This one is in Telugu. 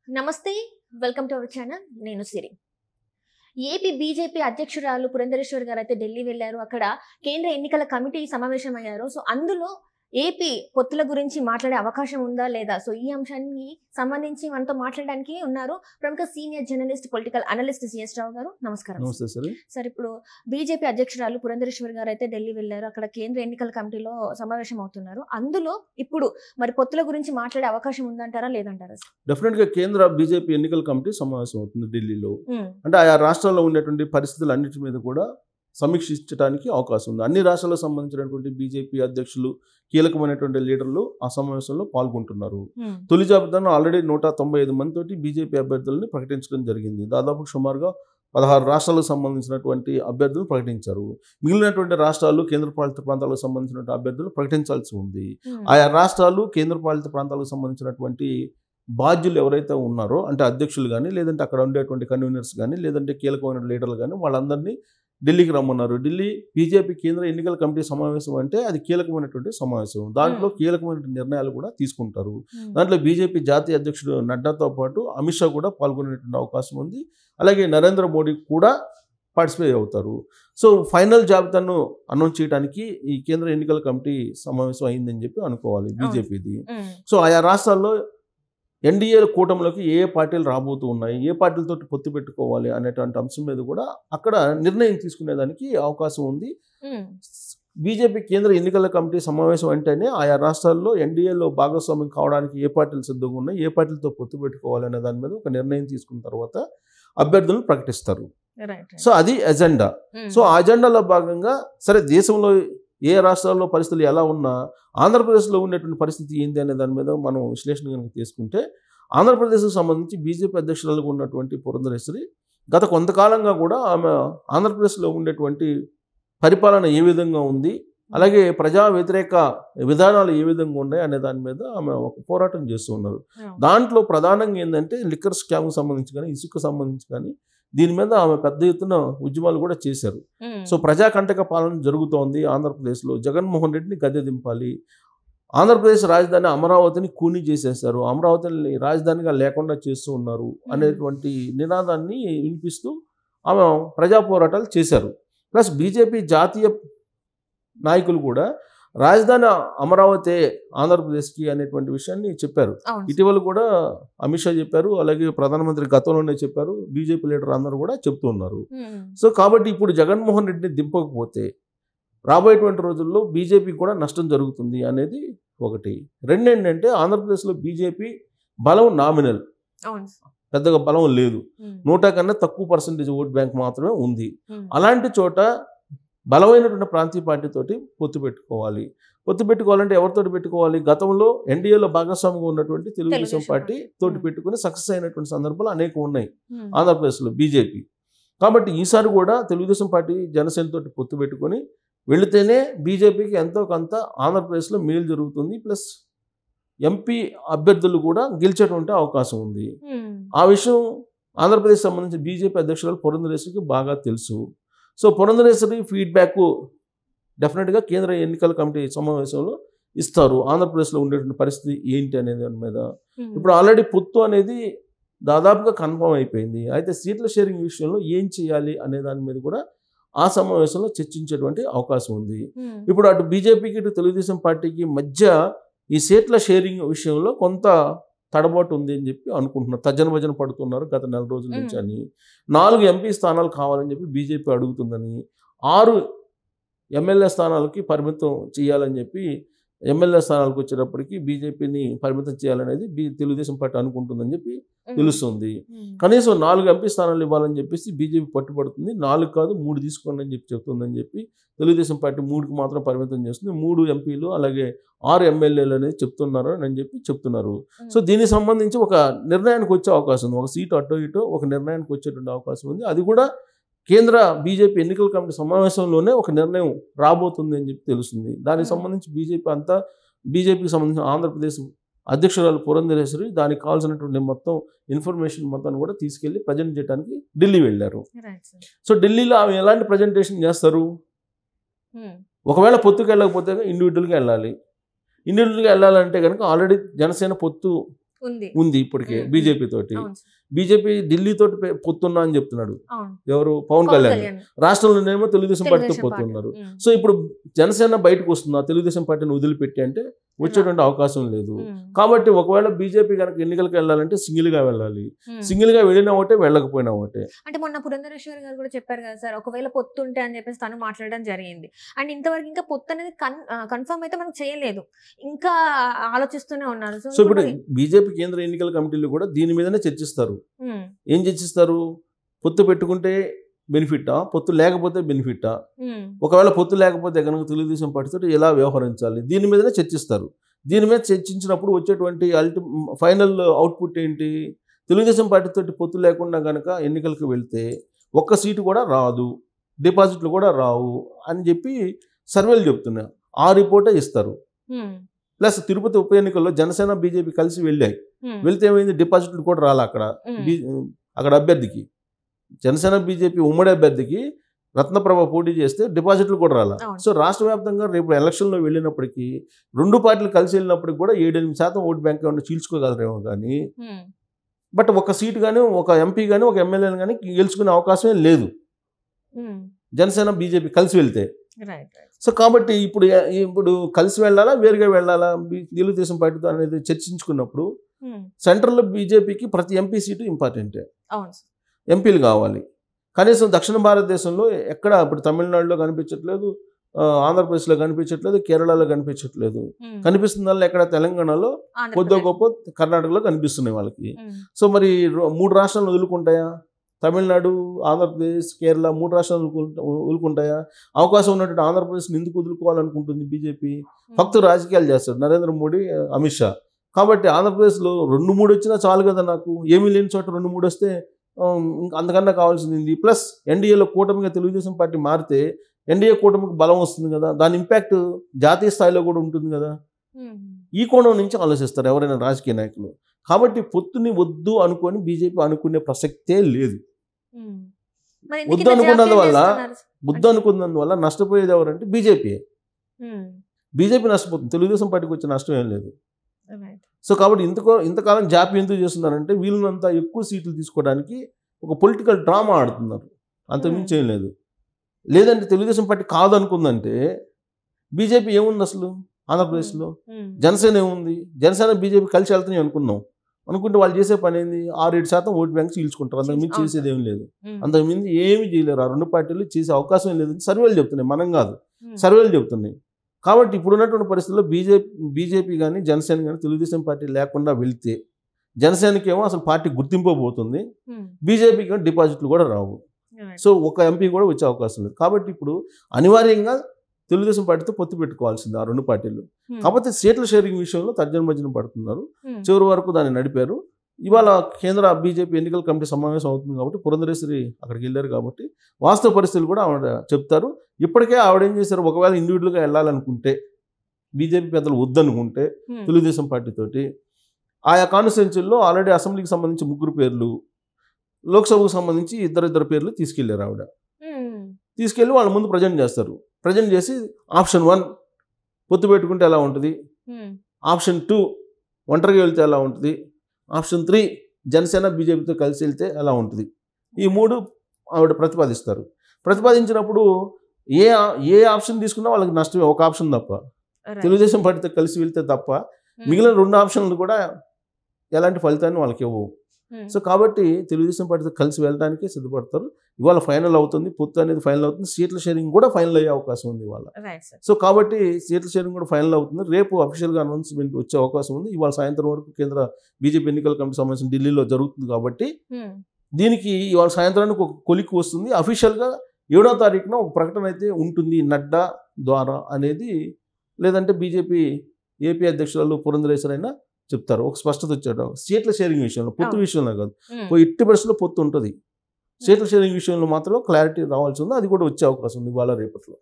నమస్తే, వెల్కమ్ టు అవర్ ఛానల్. నేను సిరి. ఏపీ బీజేపీ అధ్యక్షురాలు పురంధరేశ్వరి గారు అయితే ఢిల్లీ వెళ్లారు. అక్కడ కేంద్ర ఎన్నికల కమిటీ సమావేశం అయ్యారు. సో అందులో ఏపీ పొత్తుల గురించి మాట్లాడే అవకాశం ఉందా లేదా, సో ఈ అంశానికి సంబంధించి మనతో మాట్లాడడానికి ఉన్నారు ప్రముఖ senior journalist, political analyst CS Rao గారు. నమస్కారం. నమస్తే సార్, ఇప్పుడు బీజేపీ అధ్యక్షురాలు పురంధరేశ్వరి గారు అయితే ఢిల్లీ వెళ్లారు. అక్కడ కేంద్ర ఎన్నికల కమిటీలో సమావేశం అవుతున్నారు. అందులో ఇప్పుడు మరి పొత్తుల గురించి మాట్లాడే అవకాశం ఉందంటారా లేదంటారా? డెఫినెట్ గా కేంద్ర బీజేపీ ఎన్నికల కమిటీ సమావేశం అవుతుంది ఢిల్లీలో. అంటే ఆయా రాష్ట్రాల్లో ఉన్నటువంటి పరిస్థితులు అన్నిటి మీద కూడా సమీక్షించడానికి అవకాశం ఉంది. అన్ని రాష్ట్రాలకు సంబంధించినటువంటి బీజేపీ అధ్యక్షులు, కీలకమైనటువంటి లీడర్లు ఆ సమావేశంలో పాల్గొంటున్నారు. తొలి జాబితాను ఆల్రెడీ 195 మందితోటి బీజేపీ అభ్యర్థులను ప్రకటించడం జరిగింది. దాదాపు సుమారుగా 16 రాష్ట్రాలకు సంబంధించినటువంటి అభ్యర్థులు ప్రకటించారు. మిగిలినటువంటి రాష్ట్రాలు, కేంద్రపాలిత ప్రాంతాలకు సంబంధించినటువంటి అభ్యర్థులు ప్రకటించాల్సి ఉంది. ఆయా రాష్ట్రాలు, కేంద్రపాలిత ప్రాంతాలకు సంబంధించినటువంటి బాధ్యులు ఎవరైతే ఉన్నారో, అంటే అధ్యక్షులు కానీ, లేదంటే అక్కడ ఉండేటువంటి కన్వీనర్స్ కానీ, లేదంటే కీలకమైన లీడర్లు కానీ, వాళ్ళందరినీ ఢిల్లీకి రమ్మన్నారు. ఢిల్లీ బీజేపీ కేంద్ర ఎన్నికల కమిటీ సమావేశం అంటే అది కీలకమైనటువంటి సమావేశం. దాంట్లో కీలకమైన నిర్ణయాలు కూడా తీసుకుంటారు. దాంట్లో బీజేపీ జాతీయ అధ్యక్షుడు నడ్డాతో పాటు అమిత్ షా కూడా పాల్గొనేటువంటి అవకాశం ఉంది. అలాగే నరేంద్ర మోడీ కూడా పార్టిసిపేట్ అవుతారు. సో ఫైనల్ జాబితాను అనౌన్స్ చేయడానికి ఈ కేంద్ర ఎన్నికల కమిటీ సమావేశం అయిందని చెప్పి అనుకోవాలి బీజేపీది. సో ఆయా రాష్ట్రాల్లో ఎన్డీఏ కూటమిలోకి ఏ పార్టీలు రాబోతూ ఉన్నాయి, ఏ పార్టీలతో పొత్తు పెట్టుకోవాలి అనేటువంటి అంశం మీద కూడా అక్కడ నిర్ణయం తీసుకునేదానికి అవకాశం ఉంది. బీజేపీ కేంద్ర ఎన్నికల కమిటీ సమావేశం అంటేనే ఆయా రాష్ట్రాల్లో ఎన్డీఏలో భాగస్వామ్యం కావడానికి ఏ పార్టీలు సిద్ధంగా ఉన్నాయి, ఏ పార్టీలతో పొత్తు పెట్టుకోవాలి అనే దాని మీద ఒక నిర్ణయం తీసుకున్న తర్వాత అభ్యర్థులను ప్రకటిస్తారు. సో అది ఎజెండా. సో ఆ అజెండాలో భాగంగా సరే దేశంలో ఏ రాష్ట్రాల్లో పరిస్థితులు ఎలా ఉన్నా ఆంధ్రప్రదేశ్లో ఉండేటువంటి పరిస్థితి ఏంటి అనే దాని మీద మనం విశ్లేషణ కనుక తీసుకుంటే, ఆంధ్రప్రదేశ్కు సంబంధించి బీజేపీ అధ్యక్షురాలుగా ఉన్నటువంటి పురంధరేశ్వరి గత కొంతకాలంగా కూడా ఆమె ఆంధ్రప్రదేశ్లో ఉండేటువంటి పరిపాలన ఏ విధంగా ఉంది, అలాగే ప్రజా వ్యతిరేక విధానాలు ఏ విధంగా ఉన్నాయి అనే దాని మీద ఆమె ఒక పోరాటం చేస్తూ ఉన్నారు. దాంట్లో ప్రధానంగా ఏంటంటే లిక్కర్ స్కామ్కి సంబంధించి కానీ, ఇసుకు సంబంధించి కానీ దీని మీద ఆమె పెద్ద ఎత్తున ఉద్యమాలు కూడా చేశారు. సో ప్రజాకంటక పాలన జరుగుతోంది ఆంధ్రప్రదేశ్లో. జగన్మోహన్ రెడ్డిని గద్దె దింపాలి, ఆంధ్రప్రదేశ్ రాజధాని అమరావతిని కూనీ చేసేశారు, అమరావతిని రాజధానిగా లేకుండా చేస్తూ ఉన్నారు అనేటువంటి నినాదాన్ని వినిపిస్తూ ఆమె ప్రజా పోరాటాలు చేశారు. ప్లస్ బీజేపీ జాతీయ నాయకులు కూడా రాజధాని అమరావతి ఆంధ్రప్రదేశ్కి అనేటువంటి విషయాన్ని చెప్పారు. ఇటీవల కూడా అమిత్ షా చెప్పారు, అలాగే ప్రధానమంత్రి గతంలోనే చెప్పారు, బీజేపీ లీడర్ అందరూ కూడా చెప్తూ ఉన్నారు. సో కాబట్టి ఇప్పుడు జగన్మోహన్ రెడ్డిని దింపకపోతే రాబోయేటువంటి రోజుల్లో బీజేపీకి కూడా నష్టం జరుగుతుంది అనేది ఒకటి. రెండు ఏంటంటే ఆంధ్రప్రదేశ్లో బీజేపీ బలం నామినల్, పెద్దగా బలం లేదు. 100 కన్నా తక్కువ పర్సెంటేజ్ ఓట్ బ్యాంక్ మాత్రమే ఉంది. అలాంటి చోట బలమైనటువంటి ప్రాంతీయ పార్టీతోటి పొత్తు పెట్టుకోవాలి. పొత్తు పెట్టుకోవాలంటే ఎవరితోటి పెట్టుకోవాలి? గతంలో ఎన్డీఏలో భాగస్వామిగా ఉన్నటువంటి తెలుగుదేశం పార్టీ తోటి పెట్టుకుని సక్సెస్ అయినటువంటి సందర్భాలు అనేక ఉన్నాయి ఆంధ్రప్రదేశ్లో బీజేపీ. కాబట్టి ఈసారి కూడా తెలుగుదేశం పార్టీ జనసేన తోటి పొత్తు పెట్టుకొని వెళితేనే బీజేపీకి ఎంతో కొంత ఆంధ్రప్రదేశ్లో మేలు జరుగుతుంది. ప్లస్ ఎంపీ అభ్యర్థులు కూడా గెలిచేటువంటి అవకాశం ఉంది. ఆ విషయం ఆంధ్రప్రదేశ్ సంబంధించి బీజేపీ అధ్యక్షురాలు పురంధరేశ్వరికి బాగా తెలుసు. సో పురంధరేశ్వరి ఫీడ్బ్యాక్ డెఫినెట్గా కేంద్ర ఎన్నికల కమిటీ సమావేశంలో ఇస్తారు. ఆంధ్రప్రదేశ్లో ఉండేటువంటి పరిస్థితి ఏంటి అనే దాని మీద. ఇప్పుడు ఆల్రెడీ పొత్తు అనేది దాదాపుగా కన్ఫర్మ్ అయిపోయింది. అయితే సీట్ల షేరింగ్ విషయంలో ఏం చేయాలి అనే దాని మీద కూడా ఆ సమావేశంలో చర్చించేటువంటి అవకాశం ఉంది. ఇప్పుడు అటు బీజేపీకి, ఇటు తెలుగుదేశం పార్టీకి మధ్య ఈ సీట్ల షేరింగ్ విషయంలో కొంత తడబాటు ఉంది అని చెప్పి అనుకుంటున్నారు. తర్జన భజన పడుతున్నారు గత నెల రోజుల నుంచి అని. 4 ఎంపీ స్థానాలు కావాలని చెప్పి బీజేపీ అడుగుతుందని, 6 ఎమ్మెల్యే స్థానాలకి పరిమితం చేయాలని చెప్పి, ఎమ్మెల్యే స్థానాలకు వచ్చేటప్పటికి బీజేపీని పరిమితం చేయాలనేది తెలుగుదేశం పార్టీ అనుకుంటుందని చెప్పి తెలుస్తుంది. కనీసం 4 ఎంపీ స్థానాలు ఇవ్వాలని చెప్పేసి బీజేపీ పట్టుబడుతుంది. 4 కాదు 3 తీసుకోండి అని చెప్పి చెప్తుందని చెప్పి తెలుగుదేశం పార్టీ 3కి మాత్రం పరిమితం చేస్తుంది. 3 ఎంపీలు అలాగే 6 ఎమ్మెల్యేలు అనేది చెప్తున్నారు అని చెప్పి చెప్తున్నారు. సో దీనికి సంబంధించి ఒక నిర్ణయానికి వచ్చే అవకాశం ఉంది. ఒక సీటు అటో ఇటో ఒక నిర్ణయానికి వచ్చేటువంటి అవకాశం ఉంది. అది కూడా కేంద్ర బీజేపీ ఎన్నికల కమిటీ సమావేశంలోనే ఒక నిర్ణయం రాబోతుంది అని చెప్పి తెలుస్తుంది. దానికి సంబంధించి బీజేపీకి సంబంధించిన ఆంధ్రప్రదేశ్ అధ్యక్షురాలు పురంధరేశ్వరి దానికి కావాల్సినటువంటి మొత్తం ఇన్ఫర్మేషన్ మొత్తాన్ని కూడా తీసుకెళ్లి ప్రజెంట్ చేయడానికి ఢిల్లీ వెళ్ళారు. సో ఢిల్లీలో ఆమె ఎలాంటి ప్రజెంటేషన్ చేస్తారు? ఒకవేళ పొత్తుకు వెళ్ళకపోతే ఇండివిజువల్గా వెళ్ళాలి. ఇండివిజువల్గా వెళ్ళాలంటే కనుక ఆల్రెడీ జనసేన పొత్తు ఉంది ఇప్పటికే బీజేపీ తోటి. బీజేపీ ఢిల్లీ తోటి పొత్తున్నా అని చెప్తున్నాడు ఎవరు, పవన్ కళ్యాణ్. రాష్ట్రంలోనేమో తెలుగుదేశం పార్టీతో పొత్తున్నారు. సో ఇప్పుడు జనసేన బయటకు వస్తుంది ఆ తెలుగుదేశం పార్టీని వదిలిపెట్టి అంటే వచ్చేటువంటి అవకాశం లేదు. కాబట్టి ఒకవేళ బీజేపీ కనుక ఎన్నికలకు వెళ్ళాలంటే సింగిల్ గా వెళ్ళాలి. సింగిల్ గా వెళ్ళినా ఒకటే, వెళ్ళకపోయినా ఒకటే. అంటే మొన్న పురంధరేశ్వరి గారు కూడా చెప్పారు కదా సార్, ఒకవేళ పొత్తు ఉంటే అని చెప్పేసి తను మాట్లాడడం జరిగింది. అండ్ ఇంతవరకు ఇంకా పొత్తు అనేది కన్ఫర్మ్ అయితే మనకు చేయలేదు, ఇంకా ఆలోచిస్తూనే ఉన్నారు. సో ఇప్పుడు బీజేపీ కేంద్ర ఎన్నికల కమిటీలు కూడా దీని మీదనే చర్చిస్తారు. ఏం చర్చిస్తారు? పొత్తు పెట్టుకుంటే బెనిఫిటా, పొత్తు లేకపోతే బెనిఫిటా, ఒకవేళ పొత్తు లేకపోతే కనుక తెలుగుదేశం పార్టీతో ఎలా వ్యవహరించాలి, దీని మీదనే చర్చిస్తారు. దీని మీద చర్చించినప్పుడు వచ్చేటువంటి ఫైనల్ అవుట్పుట్ ఏంటి? తెలుగుదేశం పార్టీతో పొత్తు లేకుండా కనుక ఎన్నికలకు వెళ్తే ఒక్క సీటు కూడా రాదు, డిపాజిట్లు కూడా రావు అని చెప్పి సర్వేలు చెప్తున్నాయి. ఆ రిపోర్టే ఇస్తారు. ప్లస్ తిరుపతి ఉప ఎన్నికల్లో జనసేన బీజేపీ కలిసి వెళ్ళాయి. వెళ్తే ఏమైంది? డిపాజిట్లు కూడా రాలే అక్కడ అభ్యర్థికి. జనసేన బీజేపీ ఉమ్మడి అభ్యర్థికి రత్నప్రభ పోటీ చేస్తే డిపాజిట్లు కూడా రాలా. సో రాష్ట్ర వ్యాప్తంగా రేపు ఎలక్షన్లో వెళ్ళినప్పటికీ రెండు పార్టీలు కలిసి వెళ్ళినప్పటికి కూడా 7-8% ఓటు బ్యాంక్ ఏమన్నా చీల్చుకోగలరేమో కానీ, బట్ ఒక సీటు కానీ, ఒక ఎంపీ కానీ, ఒక ఎమ్మెల్యేని కానీ గెలుచుకునే అవకాశమే లేదు జనసేన బీజేపీ కలిసి వెళ్తే. సో కాబట్టి ఇప్పుడు కలిసి వెళ్ళాలా, వేరుగా వెళ్ళాలా తెలుగుదేశం పార్టీతో అనేది చర్చించుకున్నప్పుడు సెంట్రల్లో బీజేపీకి ప్రతి ఎంపీ సీటు ఇంపార్టెంటే. ఎంపీలు కావాలి. కనీసం దక్షిణ భారతదేశంలో ఎక్కడ ఇప్పుడు తమిళనాడులో కనిపించట్లేదు, ఆంధ్రప్రదేశ్లో కనిపించట్లేదు, కేరళలో కనిపించట్లేదు. కనిపిస్తుందల్లా ఎక్కడ తెలంగాణలో, కొద్దిగా గొప్ప కర్ణాటకలో కనిపిస్తున్నాయి వాళ్ళకి. సో మరి 3 రాష్ట్రాలను వదులుకుంటాయా? తమిళనాడు, ఆంధ్రప్రదేశ్, కేరళ 3 రాష్ట్రాలు వదులుకుంటాయా? అవకాశం ఉన్నటువంటి ఆంధ్రప్రదేశ్ని ఎందుకు వదులుకోవాలనుకుంటుంది బీజేపీ? భక్తు రాజకీయాలు చేస్తాడు నరేంద్ర మోడీ, అమిత్ షా. కాబట్టి ఆంధ్రప్రదేశ్లో 2-3 వచ్చినా చాలు కదా, నాకు ఏమీ లేని చోట 2-3 వస్తే ఇంకా అంతకన్నా కావాల్సింది. ప్లస్ ఎన్డీఏలో కూటమిగా తెలుగుదేశం పార్టీ మారితే ఎన్డీఏ కూటమికి బలం వస్తుంది కదా, దాని ఇంపాక్ట్ జాతీయ స్థాయిలో కూడా ఉంటుంది కదా. ఈ కోణం నుంచి ఆలోచిస్తారు ఎవరైనా రాజకీయ నాయకులు. కాబట్టి పొత్తుని వద్దు అనుకొని బీజేపీ అనుకునే ప్రసక్తే లేదు. వద్దు అనుకున్నందువల్ల నష్టపోయేది ఎవరంటే బీజేపీ. బీజేపీ నష్టపోతుంది, తెలుగుదేశం పార్టీకి వచ్చే నష్టం ఏం లేదు. సో కాబట్టి ఇంతకాలం జాప్యం ఎందుకు చేస్తున్నారంటే వీళ్ళనంతా ఎక్కువ సీట్లు తీసుకోవడానికి ఒక పొలిటికల్ డ్రామా ఆడుతున్నారు, అంతకుమించి ఏం లేదు. లేదంటే తెలుగుదేశం పార్టీ కాదనుకుందంటే బీజేపీ ఏముంది అసలు ఆంధ్రప్రదేశ్లో? జనసేన ఏముంది? జనసేన బీజేపీ కలిసి వెళ్తున్నాయి అనుకుంటే వాళ్ళు చేసే పని ఏంది? 6-7% ఓటు బ్యాంక్ చీల్చుకుంటారు, అంతకుమించి చేసేది ఏం లేదు. అంతకుమించి ఏమీ చేయలేరు. ఆ రెండు పార్టీలు చేసే అవకాశం లేదని సర్వేలు చెప్తున్నాయి, మనం కాదు, సర్వేలు చెప్తున్నాయి. కాబట్టి ఇప్పుడున్నటువంటి పరిస్థితుల్లో బీజేపీ కానీ జనసేన కానీ తెలుగుదేశం పార్టీ లేకుండా వెళ్తే జనసేనకి ఏమో అసలు పార్టీ గుర్తింపబోతుంది, బీజేపీకి డిపాజిట్లు కూడా రావు. సో ఒక ఎంపీ కూడా వచ్చే అవకాశం లేదు. కాబట్టి ఇప్పుడు అనివార్యంగా తెలుగుదేశం పార్టీతో పొత్తు పెట్టుకోవాల్సింది ఆ రెండు పార్టీలు. కాకపోతే సీట్ల షేరింగ్ విషయంలో తర్జన పడుతున్నారు, చివరి వరకు దాన్ని నడిపారు. ఇవాళ కేంద్ర బీజేపీ ఎన్నికల కమిటీ సమావేశం అవుతుంది కాబట్టి పురంధరేశ్వరి అక్కడికి వెళ్ళారు కాబట్టి వాస్తవ పరిస్థితులు కూడా ఆవిడ చెప్తారు. ఇప్పటికే ఆవిడ ఏం చేశారు, ఒకవేళ ఇండివిజువల్గా వెళ్ళాలనుకుంటే బీజేపీ పెద్దలు వద్దనుకుంటే తెలుగుదేశం పార్టీతోటి ఆయా కాన్స్టిట్యున్సీల్లో ఆల్రెడీ అసెంబ్లీకి సంబంధించి 3 పేర్లు, లోక్సభకు సంబంధించి 2 పేర్లు తీసుకెళ్లారు. ఆవిడ తీసుకెళ్ళి వాళ్ళ ముందు ప్రజెంట్ చేస్తారు. ప్రజెంట్ చేసి ఆప్షన్ 1 పొత్తు పెట్టుకుంటే ఎలా ఉంటుంది, ఆప్షన్ 2 ఒంటరిగా వెళ్తే ఎలా ఉంటుంది, ఆప్షన్ 3 జనసేన బీజేపీతో కలిసి వెళ్తే ఎలా ఉంటుంది, ఈ 3 ఆవిడ ప్రతిపాదిస్తారు. ప్రతిపాదించినప్పుడు ఏ ఆప్షన్ తీసుకున్నా వాళ్ళకి నష్టమే, ఒక ఆప్షన్ తప్ప, తెలుగుదేశం పార్టీతో కలిసి వెళ్తే తప్ప మిగిలిన 2 ఆప్షన్లు కూడా ఎలాంటి ఫలితాన్ని వాళ్ళకి ఇవ్వవు. సో కాబట్టి తెలుగుదేశం పార్టీతో కలిసి వెళ్ళడానికి సిద్ధపడతారు. ఇవాళ ఫైనల్ అవుతుంది, పొత్తు అనేది ఫైనల్ అవుతుంది, సీట్ల షేరింగ్ కూడా ఫైనల్ అయ్యే అవకాశం ఉంది ఇవాళ. సో కాబట్టి సీట్ల షేరింగ్ కూడా ఫైనల్ అవుతుంది. రేపు అఫీషియల్గా అనౌన్స్మెంట్ వచ్చే అవకాశం ఉంది. ఇవాళ సాయంత్రం వరకు కేంద్ర బీజేపీ ఎన్నికల కమిటీ సమావేశం ఢిల్లీలో జరుగుతుంది కాబట్టి దీనికి ఇవాళ సాయంత్రానికి ఒక కొలిక్కి వస్తుంది. అఫీషియల్గా 7వ తారీఖున ఒక ప్రకటన అయితే ఉంటుంది నడ్డా ద్వారా అనేది, లేదంటే బీజేపీ ఏపీ అధ్యక్షురాలు పురంధరేశ్వరి అయినా చెప్తారు. ఒక స్పష్టత వచ్చాడు సీట్ల షేరింగ్ విషయంలో, పొత్తు విషయంలో కాదు, ఎట్టి పరిస్థితుల్లో పొత్తు ఉంటుంది. సీట్ల షేరింగ్ విషయంలో మాత్రం క్లారిటీ రావాల్సి ఉంది, అది కూడా వచ్చే అవకాశం ఉంది ఇవాళ రేపట్లో.